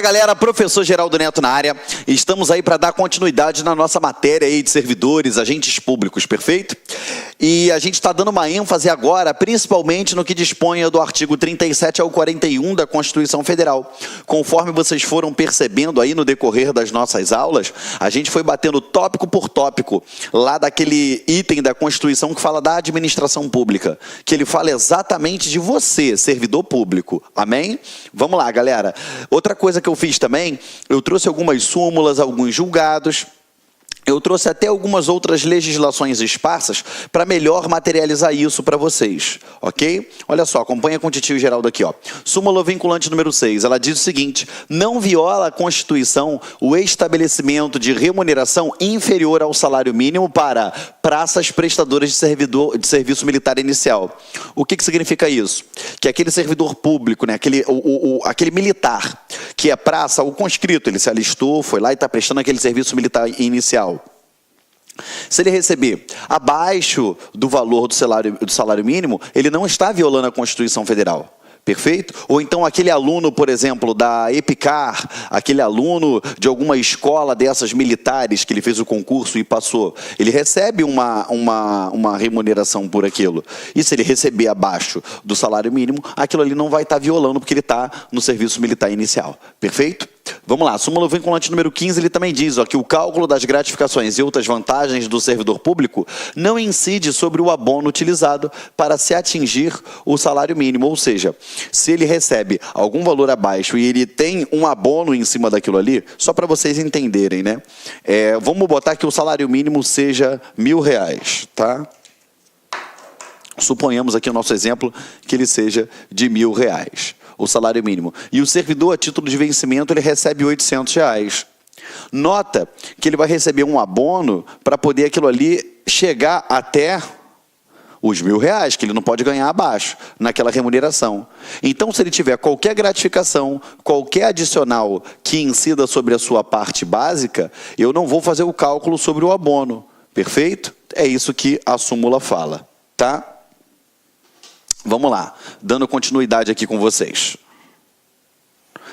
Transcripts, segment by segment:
Galera, professor Geraldo Neto na área, estamos aí para dar continuidade na nossa matéria aí de servidores, agentes públicos, perfeito? E a gente está dando uma ênfase agora, principalmente no que dispõe do artigo 37 ao 41 da Constituição Federal. Conforme vocês foram percebendo aí no decorrer das nossas aulas, a gente foi batendo tópico por tópico, lá daquele item da Constituição que fala da administração pública, que ele fala exatamente de você, servidor público, amém? Vamos lá, galera. Outra coisa que eu fiz também, eu trouxe algumas súmulas, alguns julgados, eu trouxe até algumas outras legislações esparsas para melhor materializar isso para vocês, ok? Olha só, acompanha com o titio Geraldo aqui, ó. Súmula vinculante número 6, ela diz o seguinte: não viola a Constituição o estabelecimento de remuneração inferior ao salário mínimo para praças prestadoras de serviço militar inicial. O que significa isso? Que aquele servidor público, né, aquele militar, que é praça, o conscrito, ele se alistou, foi lá e está prestando aquele serviço militar inicial. Se ele receber abaixo do valor do salário mínimo, ele não está violando a Constituição Federal. Perfeito? Ou então aquele aluno, por exemplo, da EPICAR, aquele aluno de alguma escola dessas militares que ele fez o concurso e passou, ele recebe uma remuneração por aquilo. E se ele receber abaixo do salário mínimo, aquilo ali não vai estar violando porque ele está no serviço militar inicial. Perfeito? Vamos lá, súmula vinculante número 15, ele também diz ó, que o cálculo das gratificações e outras vantagens do servidor público não incide sobre o abono utilizado para se atingir o salário mínimo, ou seja, se ele recebe algum valor abaixo e ele tem um abono em cima daquilo ali, só para vocês entenderem, né? Vamos botar que o salário mínimo seja R$1.000, tá? Suponhamos aqui o nosso exemplo que ele seja de R$1.000. O salário mínimo. E o servidor, a título de vencimento, ele recebe R$800. Nota que ele vai receber um abono para poder aquilo ali chegar até os R$1.000, que ele não pode ganhar abaixo, naquela remuneração. Então, se ele tiver qualquer gratificação, qualquer adicional que incida sobre a sua parte básica, eu não vou fazer o cálculo sobre o abono. Perfeito? É isso que a súmula fala, tá? Vamos lá, dando continuidade aqui com vocês.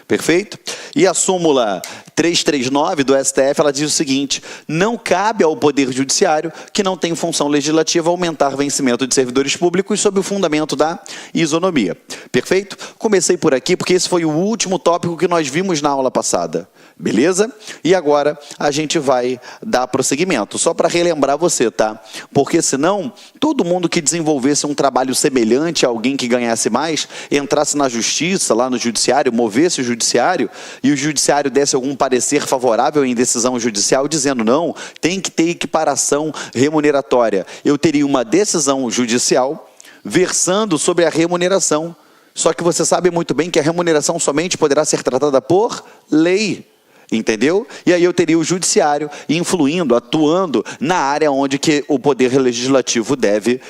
Perfeito? E a súmula 339 do STF, ela diz o seguinte: não cabe ao Poder Judiciário, que não tem função legislativa, aumentar vencimento de servidores públicos sob o fundamento da isonomia. Perfeito? Comecei por aqui porque esse foi o último tópico que nós vimos na aula passada. Beleza? E agora a gente vai dar prosseguimento, só para relembrar você, tá? Porque senão, todo mundo que desenvolvesse um trabalho semelhante a alguém que ganhasse mais, entrasse na justiça, lá no judiciário, movesse o judiciário, e o judiciário desse algum parecer favorável em decisão judicial, dizendo não, tem que ter equiparação remuneratória. Eu teria uma decisão judicial versando sobre a remuneração. Só que você sabe muito bem que a remuneração somente poderá ser tratada por lei. Entendeu? E aí eu teria o judiciário influindo, atuando na área onde que o poder legislativo deve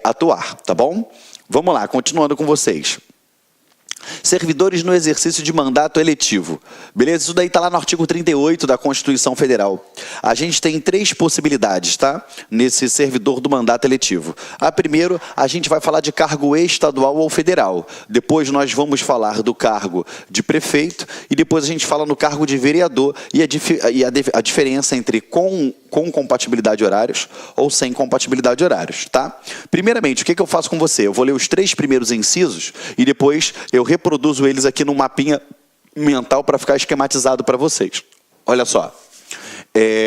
atuar, tá bom? Vamos lá, continuando com vocês. Servidores no exercício de mandato eletivo. Beleza? Isso daí está lá no artigo 38 da Constituição Federal. A gente tem 3 possibilidades, tá? Nesse servidor do mandato eletivo. A primeiro, a gente vai falar de cargo estadual ou federal. Depois nós vamos falar do cargo de prefeito e depois a gente fala no cargo de vereador e a diferença entre com compatibilidade de horários ou sem compatibilidade de horários, tá? Primeiramente, o que eu faço com você? Eu vou ler os 3 primeiros incisos e depois eu reproduzo eles aqui num mapinha mental para ficar esquematizado para vocês. Olha só.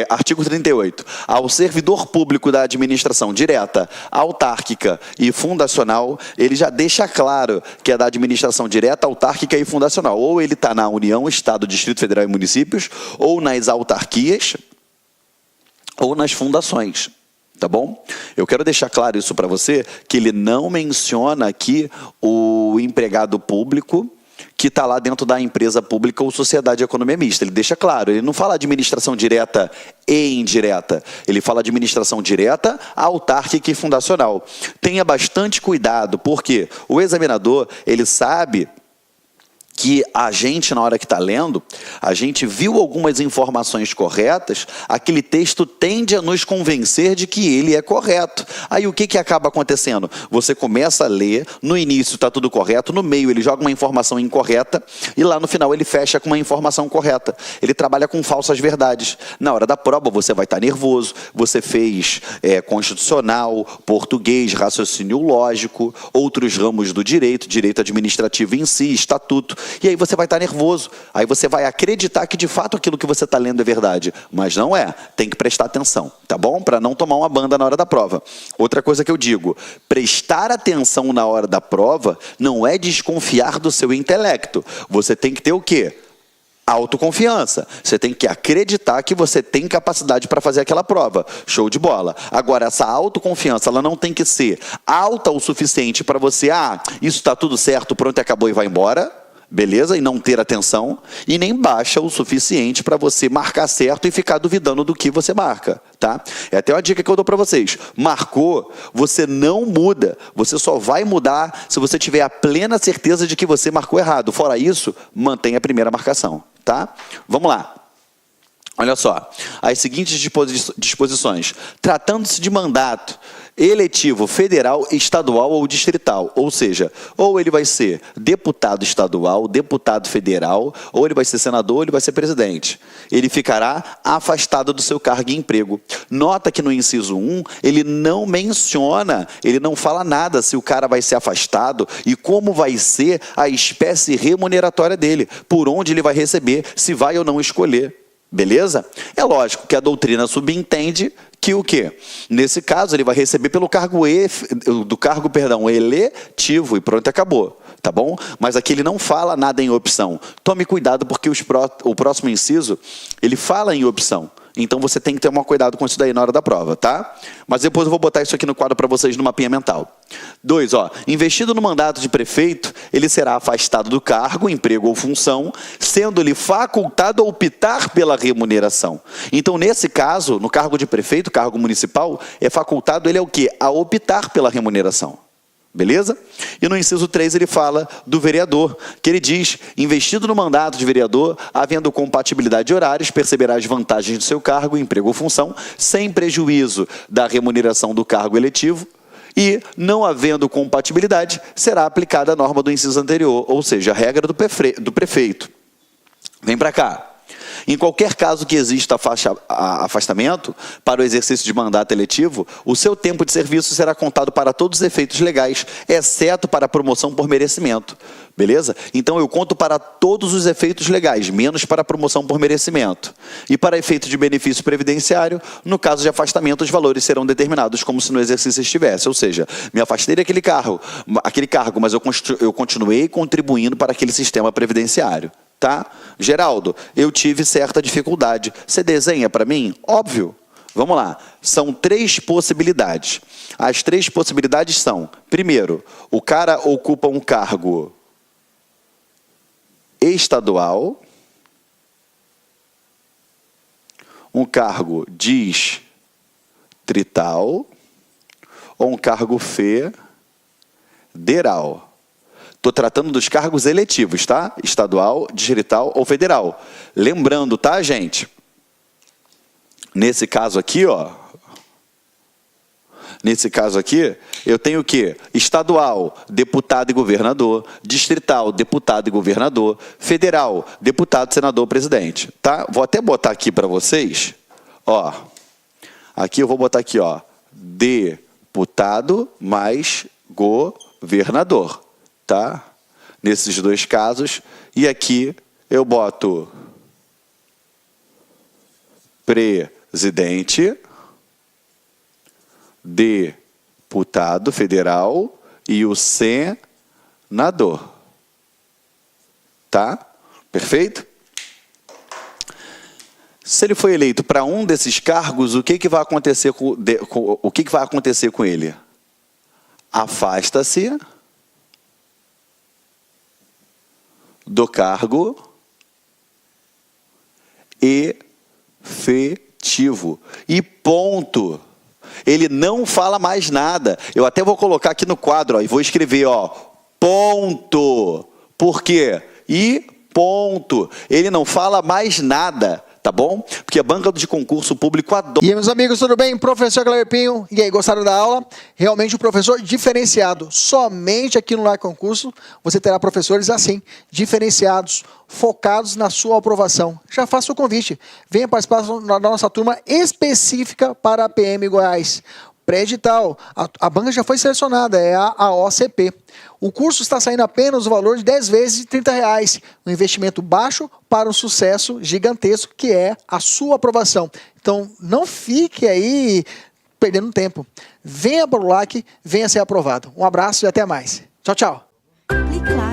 Artigo 38. Ao servidor público da administração direta, autárquica e fundacional, ele já deixa claro que é da administração direta, autárquica e fundacional. Ou ele está na União, Estado, Distrito Federal e municípios, ou nas autarquias, ou nas fundações, tá bom? Eu quero deixar claro isso para você, que ele não menciona aqui o empregado público que está lá dentro da empresa pública ou sociedade de economia mista. Ele deixa claro, ele não fala administração direta e indireta, ele fala administração direta, autárquica e fundacional. Tenha bastante cuidado, porque o examinador, ele sabe que a gente, na hora que está lendo, a gente viu algumas informações corretas, aquele texto tende a nos convencer de que ele é correto. Aí o que acaba acontecendo? Você começa a ler, no início está tudo correto, no meio ele joga uma informação incorreta e lá no final ele fecha com uma informação correta. Ele trabalha com falsas verdades. Na hora da prova você vai estar nervoso, você fez constitucional, português, raciocínio lógico, outros ramos do direito, direito administrativo em si, estatuto, e aí você vai estar nervoso, aí você vai acreditar que de fato aquilo que você está lendo é verdade, mas não é, tem que prestar atenção, tá bom? Para não tomar uma banda na hora da prova. Outra coisa que eu digo, prestar atenção na hora da prova não é desconfiar do seu intelecto, você tem que ter o quê? Autoconfiança. Você tem que acreditar que você tem capacidade para fazer aquela prova. Show de bola. Agora, essa autoconfiança, ela não tem que ser alta o suficiente para você, isso está tudo certo, pronto, acabou e vai embora. Beleza? E não ter atenção. E nem baixa o suficiente para você marcar certo e ficar duvidando do que você marca. Tá? É até uma dica que eu dou para vocês. Marcou, você não muda. Você só vai mudar se você tiver a plena certeza de que você marcou errado. Fora isso, mantenha a primeira marcação. Tá? Vamos lá. Olha só, as seguintes disposições. Tratando-se de mandato eletivo federal, estadual ou distrital, ou seja, ou ele vai ser deputado estadual, deputado federal, ou ele vai ser senador, ou ele vai ser presidente. Ele ficará afastado do seu cargo e emprego. Nota que no inciso 1, ele não menciona, ele não fala nada se o cara vai ser afastado e como vai ser a espécie remuneratória dele, por onde ele vai receber, se vai ou não escolher. Beleza? É lógico que a doutrina subentende que o quê? Nesse caso, ele vai receber pelo cargo eletivo e pronto, acabou. Tá bom? Mas aqui ele não fala nada em opção. Tome cuidado porque o próximo inciso, ele fala em opção. Então você tem que ter um cuidado com isso daí na hora da prova, tá? Mas depois eu vou botar isso aqui no quadro para vocês no mapinha mental. 2, investido no mandato de prefeito, ele será afastado do cargo, emprego ou função, sendo-lhe facultado a optar pela remuneração. Então, nesse caso, no cargo de prefeito, cargo municipal, é facultado ele é o quê? A optar pela remuneração. Beleza? E no inciso 3 ele fala do vereador, que ele diz, investido no mandato de vereador, havendo compatibilidade de horários, perceberá as vantagens do seu cargo, emprego ou função, sem prejuízo da remuneração do cargo eletivo, e, não havendo compatibilidade, será aplicada a norma do inciso anterior, ou seja, a regra do prefeito. Vem para cá. Em qualquer caso que exista afastamento para o exercício de mandato eletivo, o seu tempo de serviço será contado para todos os efeitos legais, exceto para a promoção por merecimento. Beleza? Então eu conto para todos os efeitos legais, menos para a promoção por merecimento. E para efeito de benefício previdenciário, no caso de afastamento, os valores serão determinados como se no exercício estivesse. Ou seja, me afastei daquele cargo, mas eu continuei contribuindo para aquele sistema previdenciário. Tá? Geraldo, eu tive certa dificuldade. Você desenha para mim? Óbvio. Vamos lá. São 3 possibilidades. As 3 possibilidades são, primeiro, o cara ocupa um cargo estadual, um cargo distrital ou um cargo federal. Estou tratando dos cargos eletivos, tá? Estadual, distrital ou federal. Lembrando, tá, gente? Nesse caso aqui, nesse caso aqui, eu tenho o quê? Estadual, deputado e governador. Distrital, deputado e governador. Federal, deputado, senador, presidente. Tá? Vou até botar aqui para vocês. Aqui eu vou botar aqui, deputado mais governador. Tá? Nesses 2 casos. E aqui eu boto presidente, deputado federal e o senador. Tá? Perfeito? Se ele foi eleito para um desses cargos, o que vai acontecer com ele? Afasta-se do cargo efetivo. E ponto. Ele não fala mais nada. Eu até vou colocar aqui no quadro e vou escrever, ponto. Por quê? e ponto. Ele não fala mais nada, tá bom? Porque a banca de concurso público adora. E aí, meus amigos, tudo bem? Professor Cleber Pinho. E aí, gostaram da aula? Realmente um professor diferenciado. Somente aqui no Lar Concurso você terá professores assim, diferenciados, focados na sua aprovação. Já faça o convite. Venha participar da nossa turma específica para a PM Goiás. Pré-edital. A banca já foi selecionada, é a OCP. O curso está saindo apenas o valor de 10 vezes de R$30. Um investimento baixo para um sucesso gigantesco, que é a sua aprovação. Então, não fique aí perdendo tempo. Venha para o LAC, venha ser aprovado. Um abraço e até mais. Tchau, tchau. Clique lá.